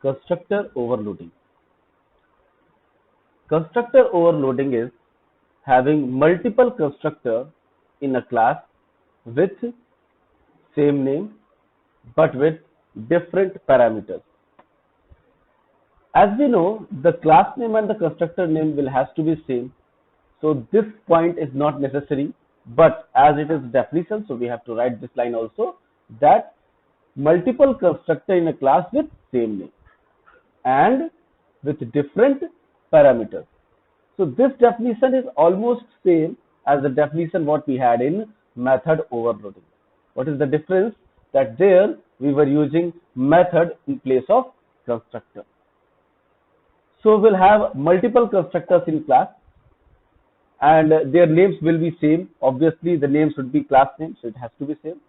Constructor overloading. Constructor overloading is having multiple constructor in a class with same name but with different parameters. As we know, the class name and the constructor name will has to be same. So this point is not necessary, but as it is definition, so we have to write this line also, that multiple constructor in a class with same name and with different parameters. So this definition is almost same as the definition what we had in method overloading. What is the difference? That there we were using method in place of constructor. So we'll have multiple constructors in class and their names will be same. Obviously the name should be class name, so it has to be same,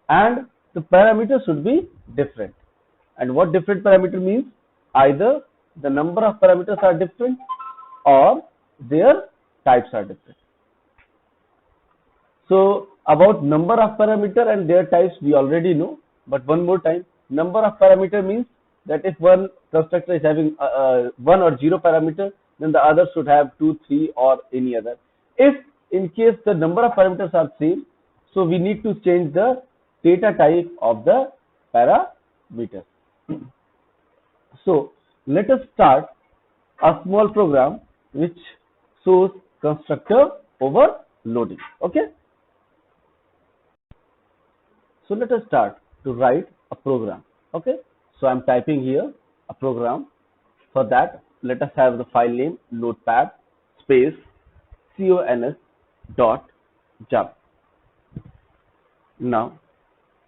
and the parameters should be different. And what different parameter means? Either the number of parameters are different or their types are different. So about number of parameter and their types we already know, but one more time, number of parameter means that if one constructor is having one or zero parameter, then the other should have 2, 3 or any other. If in case the number of parameters are same, so we need to change the data type of the parameters. So let us start a small program which shows constructor overloading. Okay. So let us start to write a program. Okay. So I'm typing here a program. For that, let us have the file name notepad space cons.java. Now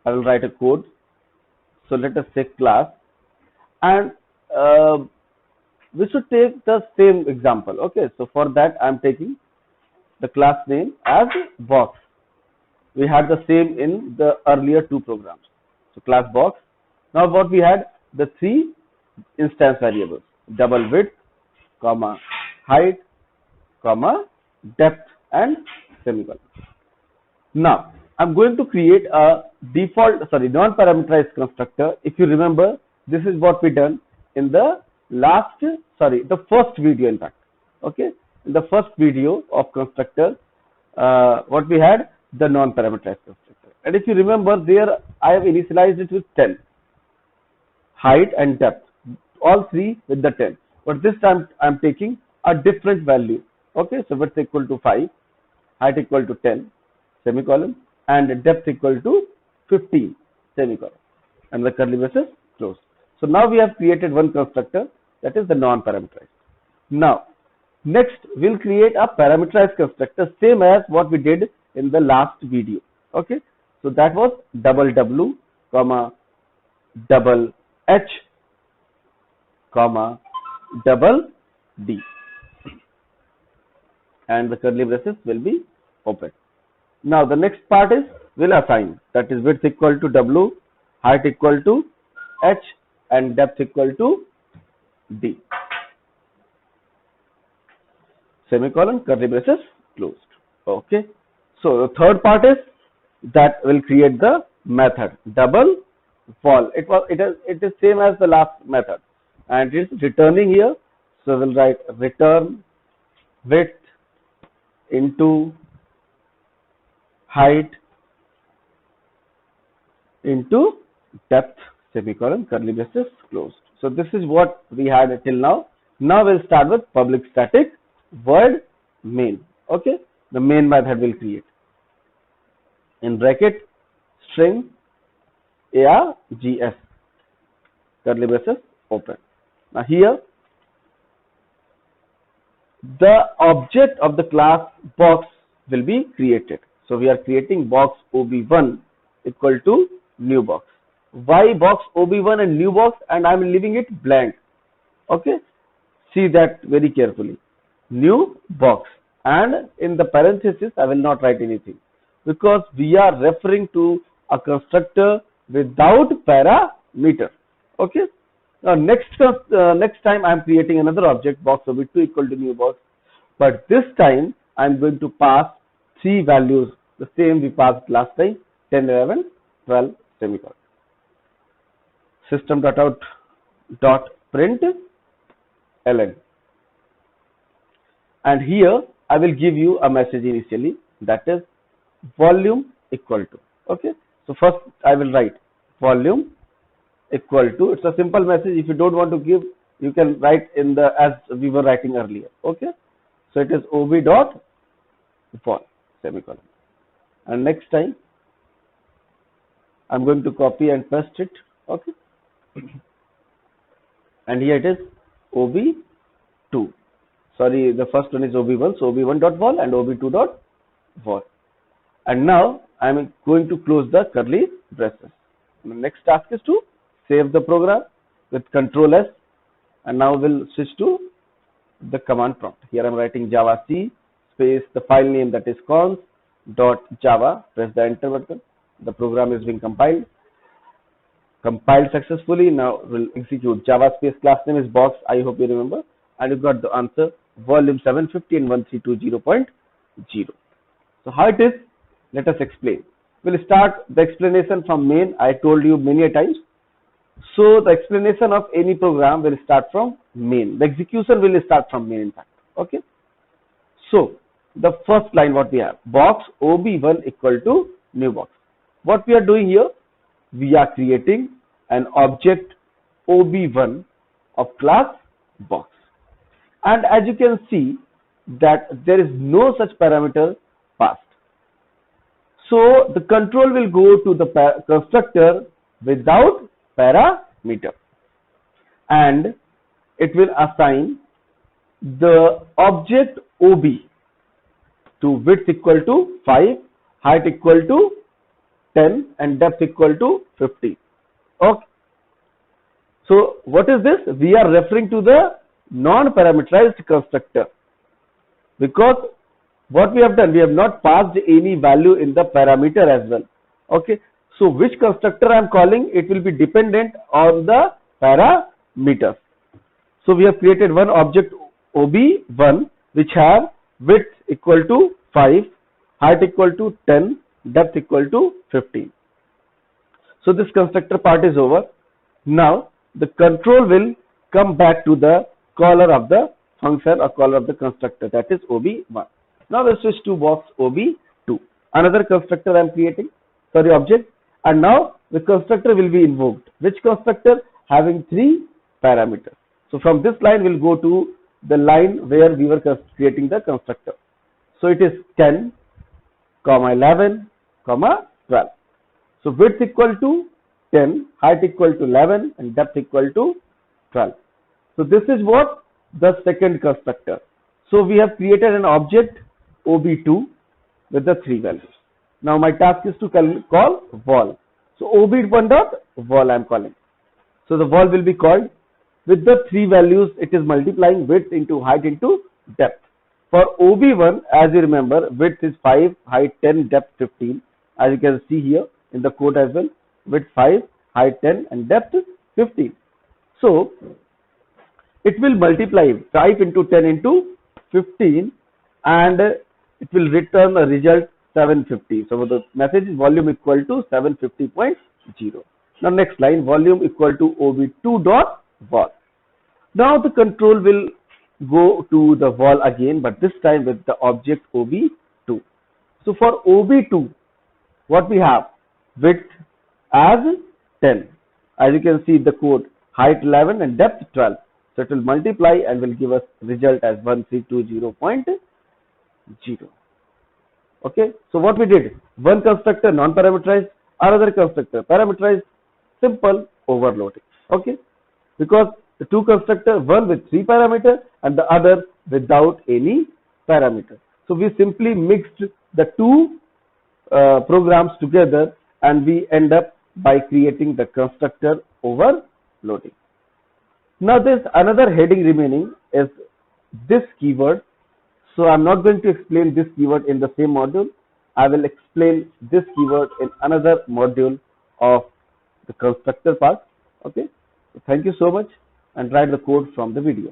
I will write a code. So let us say class, and we should take the same example. Okay, so for that I'm taking the class name as box. We had the same in the earlier two programs. So class box. Now what we had, the three instance variables: double width, comma height, comma depth, and semicolon. Now I'm going to create a non-parameterized constructor. If you remember, this is what we done in the the first video, in fact. Okay, in the first video of constructor, what we had, the non-parameterized constructor. And if you remember, there I have initialized it with 10, height and depth, all three with the 10. But this time I'm taking a different value. Okay, so width equal to 5, height equal to 10, semicolon, and depth equal to 15, semicolon, and the curly braces closed. So now we have created one constructor, that is the non-parameterized. Now next we'll create a parameterized constructor, same as what we did in the last video. Okay, so that was double W, comma double H, comma double D, and the curly braces will be open. Now the next part is will assign, that is width equal to W, height equal to H, and depth equal to D, semicolon, curly braces closed. Okay, so the third part is that will create the method double vol. It is same as the last method, and it is returning here. So we'll write return width into height into depth, semicolon, curly braces closed. So this is what we had till now. Now we'll start with public static void main. Okay, the main method will create in bracket string args, curly braces open. Now here the object of the class box will be created. So we are creating box ob1 equal to new box. Why box ob1 and new box, and I am leaving it blank? Okay, see that very carefully. New box, and in the parenthesis I will not write anything, because we are referring to a constructor without parameter. Okay, now next time I am creating another object, box ob2 equal to new box, but this time I am going to pass three values, the same we passed last time, 10, 11, 12, semicolon. System.out dot print ln, and here I will give you a message initially, that is volume equal to. Okay, so first I will write volume equal to. It's a simple message. If you don't want to give, you can write in the as we were writing earlier. Okay, so it is ob dot vol semicolon, and next time I'm going to copy and paste it. Okay, and here it is ob2. Sorry, the first one is ob1, so ob1 dot vol and ob2 dot vol. And now I am going to close the curly braces. The next task is to save the program with Control S, and now we'll switch to the command prompt. Here I am writing javac space the file name, that is cons.java. Press the enter button. The program is being compiled successfully. Now we'll execute. Java space class name is box. I hope you remember, and you got the answer volume 750 and 1320.0. So how it is? Let us explain. We'll start the explanation from main. I told you many a times. So the explanation of any program will start from main. The execution will start from main, in fact. Okay. So the first line what we have, box ob1 equal to new box. What we are doing here, we are creating an object ob1 of class box, and as you can see that there is no such parameter passed. So the control will go to the constructor without parameter, and it will assign the object ob to width equal to 5, height equal to 10, and depth equal to 50. Okay. So what is this? We are referring to the non-parameterized constructor, because what we have done, we have not passed any value in the parameter as well. Okay, so which constructor I am calling, it will be dependent on the parameters. So we have created one object ob1 which have width equal to 5, height equal to 10, depth equal to 15. So this constructor part is over. Now the control will come back to the caller of the function or caller of the constructor, that is ob1. Now let's switch to box ob2. Another constructor I am creating, sorry, object, and now the constructor will be invoked. Which constructor? Having 3 parameters. So from this line we'll go to the line where we were creating the constructor. So it is 10, 11, 12. So width equal to 10, height equal to 11, and depth equal to 12. So this is what the second constructor. So we have created an object ob2 with the 3 values. Now my task is to call vol. So ob1 dot vol I am calling. So the vol will be called with the 3 values. It is multiplying width into height into depth. For ob1, as you remember, width is 5, height 10, depth 15. As you can see here in the code as well, width 5, height 10, and depth 15. So it will multiply 5 into 10 into 15, and it will return a result 750. So the message is volume equal to 750.0. Now next line, volume equal to ob2 dot vol. Now the control will go to the vol again, but this time with the object ob2. So for ob2, what we have, width as 10. As you can see the code, height 11 and depth 12. So it will multiply and will give us result as 1320.0. Okay, so what we did, one constructor non-parameterized, another constructor parameterized, simple overloading. Okay, because the two constructors, one with 3 parameters and the other without any parameter. So we simply mixed the two programs together, and we end up by creating the constructor overloading. Now there's another heading remaining, is this keyword. So I'm not going to explain this keyword in the same module. I will explain this keyword in another module of the constructor part. Okay, so thank you so much, and write the code from the video.